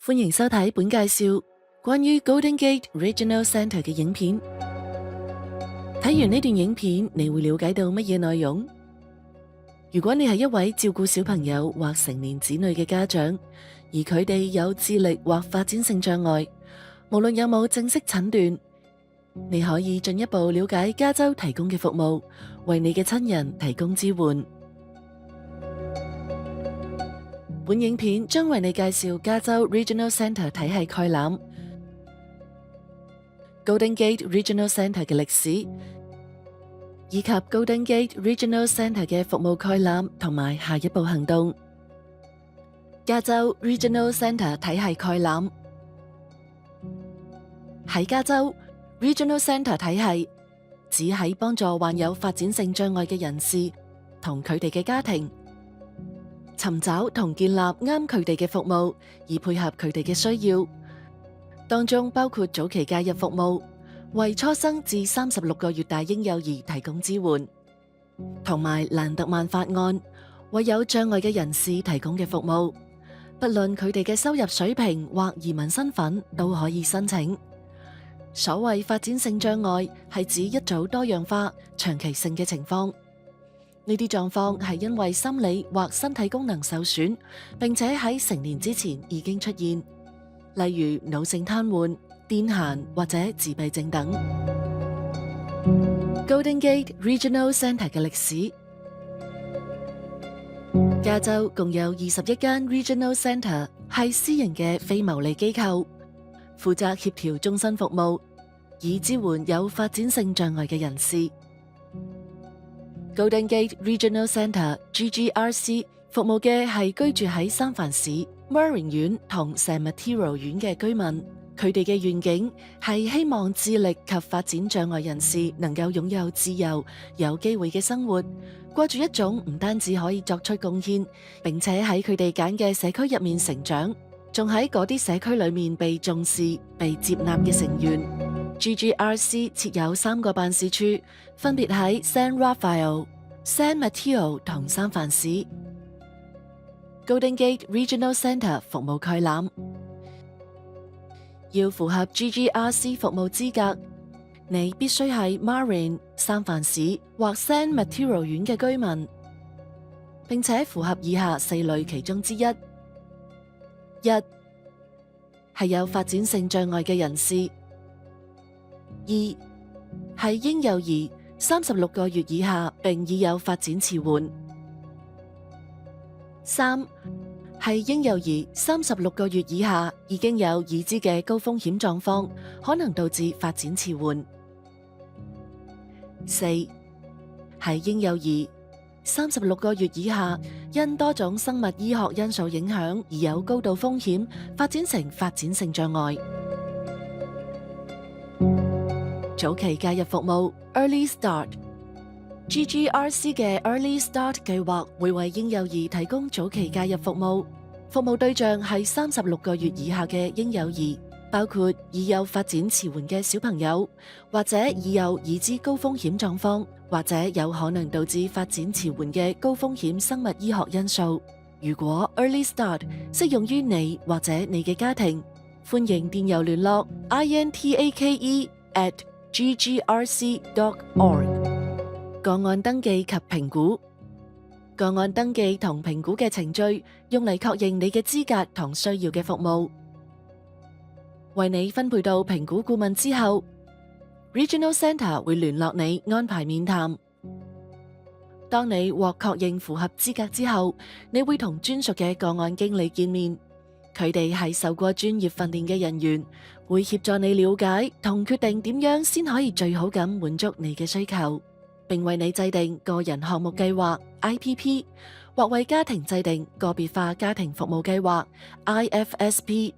歡迎收睇本介紹關於 Golden Gate Regional Centre 嘅影片。睇完呢段影片，你會了解到乜嘢內容？如果你係一位照顧小朋友或成年子女嘅家長，而佢哋有智力或發展性障礙，無論有冇正式診斷，你可以進一步了解加州提供嘅服務，為你嘅親人提供支援。本影片將為你介紹加州 Regional Centre 體系概覽、Golden Gate Regional Centre 嘅歷史，以及 Golden Gate Regional Centre 嘅服務概覽同埋下一步行動。加州 Regional Centre 體系概覽。喺加州 Regional Centre 體系指喺幫助患有發展性障礙嘅人士同佢哋嘅家庭，尋找同建立啱佢哋嘅服務，以配合佢哋嘅需要。當中包括早期介入服務，為初生至36個月大嬰幼兒提供支援，同埋蘭特曼法案，為有障礙嘅人士提供嘅服務，不論佢哋嘅收入水平或移民身份都可以申請。所謂發展性障礙係指一組多樣化、長期性嘅情況。呢啲狀況係因為心理或身體功能受損，並且喺成年之前已經出現，例如腦性癱瘓、癲癇或者自閉症等。Golden Gate Regional Centre 嘅歷史。加州共有21間 Regional Centre 係私營嘅非牟利機構，負責協調終身服務，以支援有發展性障礙嘅人士。Golden Gate Regional Centre (GGRC) 服務嘅係居住喺三藩市、Marin 縣同 San Mateo 縣嘅居民，佢哋嘅願景係希望智力及發展障礙人士能夠擁有自由、有機會嘅生活，過住一種唔單止可以作出貢獻，並且喺佢哋揀嘅社區入面成長，仲喺嗰啲社區裏面被重視、被接納嘅成員。GGRC 設有3個辦事處，分別喺 San Rafael、San Mateo 同三藩市。Golden Gate Regional Centre 服務概覽。要符合 GGRC 服務資格，你必須係 Marin、三藩市或 San Mateo 縣嘅居民，並且符合以下4類其中之一：一係有發展性障礙嘅人士；二係嬰幼兒36個月以下並已有發展遲緩；三係嬰幼兒36個月以下已經有已知嘅高風險狀況，可能導致發展遲緩；四係嬰幼兒36個月以下因多種生物醫學因素影響而有高度風險發展成發展性障礙。早期介入服務 Early Start。GGRC 嘅 Early Start 計劃會為嬰幼兒提供早期介入服務，服務對象係36個月以下嘅嬰幼兒，包括已有發展遲緩嘅小朋友，或者已有已知高風險狀況，或者有可能導致發展遲緩嘅高風險生物醫學因素。如果 Early Start 適用於你或者你嘅家庭，歡迎電郵聯絡 intake@ggrc.org。個案登記及評估。個案登記同評估嘅程序用嚟確認你嘅資格同需要嘅服務。為你分配到評估顧問之後， Regional Centre 會聯絡你安排面談。當你獲確認符合資格之後，你會同專屬嘅個案經理見面。佢哋係受過專業訓練嘅人員，會協助你了解同決定點樣先可以最好咁滿足你嘅需求，並為你制定個人項目計劃 IPP， 或為家庭制定個別化家庭服務計劃 IFSP。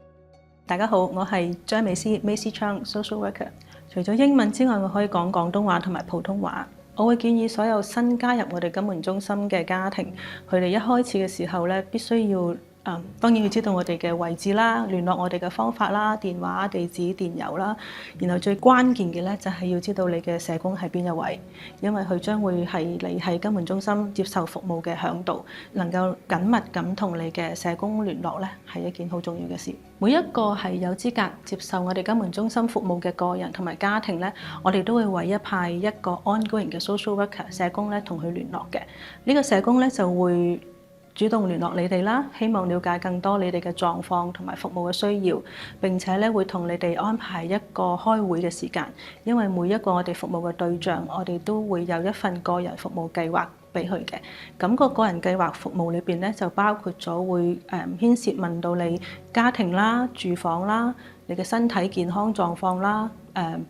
大家好，我係張美詩 Macy Chang Social Worker。除咗英文之外，我可以講廣東話同埋普通話。我會建議所有新加入我哋金門中心嘅家庭，佢哋一開始嘅時候咧，必須要當然要知道我哋嘅位置啦，聯絡我哋嘅方法啦，電話、地址、電郵啦。然後最關鍵嘅咧就係要知道你嘅社工係邊一位，因為佢將會係你喺金門中心接受服務嘅嚮導，能夠緊密咁同你嘅社工聯絡咧，係一件好重要嘅事。每一個係有資格接受我哋金門中心服務嘅個人同埋家庭咧，我哋都會委派一個 ongoing 嘅 social worker 社工咧同佢聯絡嘅。呢個社工咧就會主動聯絡你哋啦，希望了解更多你哋嘅狀況同埋服務嘅需要，並且咧會同你哋安排一個開會嘅時間。因為每一個我哋服務嘅對象，我哋都會有一份個人服務計劃俾佢嘅。咁個人計劃服務裏邊咧，就包括咗會牽涉問到你家庭啦、住房啦、你嘅身體健康狀況啦、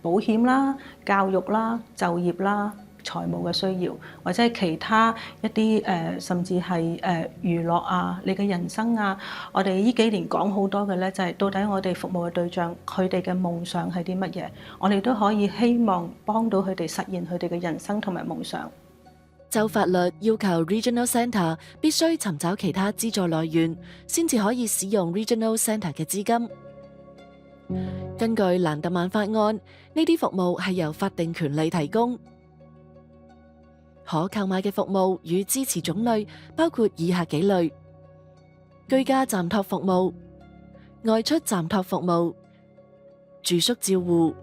保險啦、教育啦、就業啦、財務嘅需要，或者係其他一啲甚至係娛樂啊，你嘅人生啊。我哋呢幾年講好多嘅咧，就係到底我哋服務嘅對象佢哋嘅夢想係啲乜嘢，我哋都可以希望幫到佢哋實現佢哋嘅人生同埋夢想。就法律要求 Regional Centre 必須尋找其他資助來源，先至可以使用 Regional Centre 嘅資金。根據蘭特曼法案，呢啲服務係由法定權利提供。可購買嘅服務與支持種類包括以下幾類：居家暫託服務、外出暫託服務、住宿照護、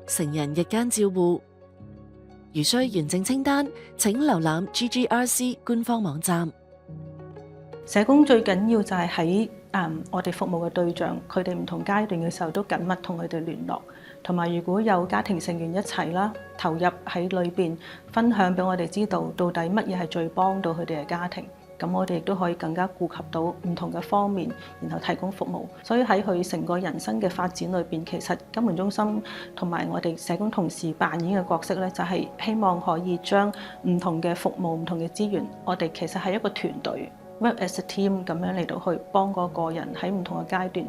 成人日間照護。如需完整清單，請瀏覽 GGRC 官方網站。社工最緊要就係喺我哋服務嘅對象，佢哋唔同階段嘅時候都緊密同佢哋聯絡，同埋如果有家庭成員一齊啦，投入喺裏邊分享俾我哋知道，到底乜嘢係最幫到佢哋嘅家庭。咁我哋亦都可以更加顧及到唔同嘅方面，然後提供服務。所以喺佢成個人生嘅發展裏邊，其實金門中心同埋我哋社工同事扮演嘅角色咧，就係希望可以將唔同嘅服務、唔同嘅資源，我哋其實係一個團隊 work as a team 咁樣嚟到去幫嗰個人喺唔同嘅階段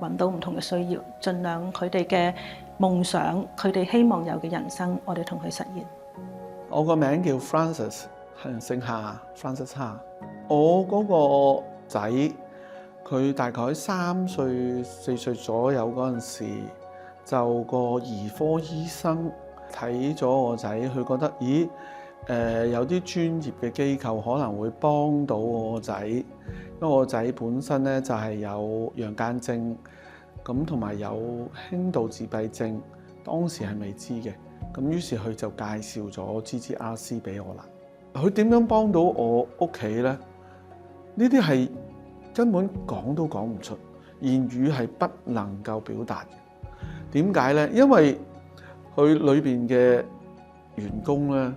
揾到唔同嘅需要，盡量佢哋嘅夢想、佢哋希望有嘅人生，我哋同佢實現。我個名叫 Francis， 姓夏 ，Francis 夏。我嗰個仔，佢大概3歲、4歲左右嗰陣時，就個兒科醫生睇咗我仔，佢覺得有啲專業嘅機構可能會幫到我個仔，因為我仔本身咧就係有陽間症，咁同埋有輕度自閉症，當時係未知嘅，咁於是佢就介紹咗 GGRC 俾我啦。佢點樣幫到我屋企咧？呢啲係根本講都講唔出，言語係不能夠表達嘅。點解咧？因為佢裏邊嘅員工咧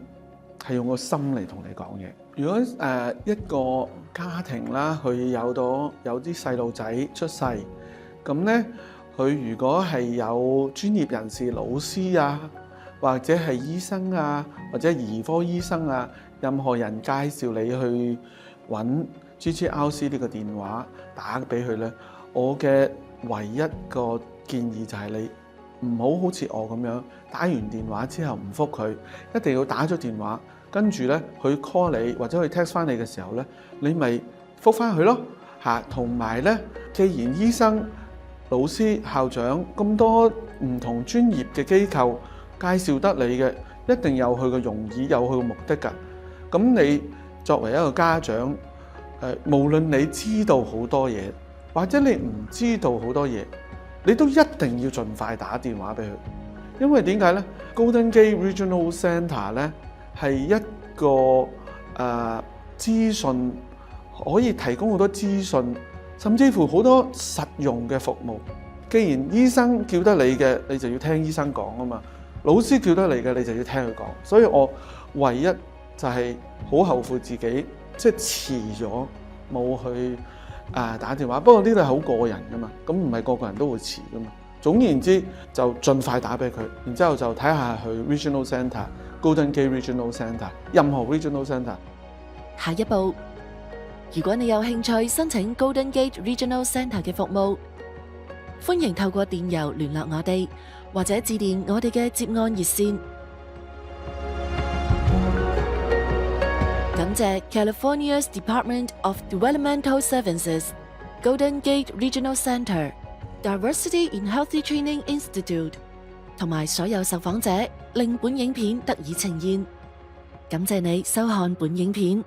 係用個心嚟同你講嘢。如果一個家庭啦，佢有啲細路仔出世，咁咧佢如果係有專業人士、老師啊，或者係醫生啊，或者兒科醫生啊，任何人介紹你去揾GGRC 呢個電話打俾佢咧，我嘅唯一個建議就係你唔好似我咁樣打完電話之後唔覆佢，一定要打咗電話，跟住咧佢 call 你或者佢 text 翻你嘅時候咧，你咪覆翻佢咯嚇。同埋咧，既然醫生、老師、校長咁多唔同專業嘅機構介紹得你嘅，一定有佢嘅用意，有佢嘅目的㗎。咁你作為一個家長，無論你知道好多嘢，或者你唔知道好多嘢，你都一定要盡快打電話俾佢。因為點解呢？ Golden Gate Regional Centre 咧係一個資訊，可以提供好多資訊，甚至乎好多實用嘅服務。既然醫生叫得你嘅，你就要聽醫生講啊嘛。老師叫得你嘅，你就要聽佢講。所以我唯一就係好後悔自己即係遲咗冇去打電話。不過呢度係好個人噶嘛，咁唔係個個人都會遲噶嘛。總言之，就盡快打俾佢，然之後就睇下去 Regional Centre、Golden Gate Regional Centre， 任何 Regional Centre。下一步，如果你有興趣申請 Golden Gate Regional Centre 嘅服務，歡迎透過電郵聯絡我哋，或者致電我哋嘅接案熱線。感謝 California's Department of Developmental Services Golden Gate Regional Centre、Diversity in Healthy Training Institute 同埋所有受訪者，令本影片得以呈現。感謝你收看本影片。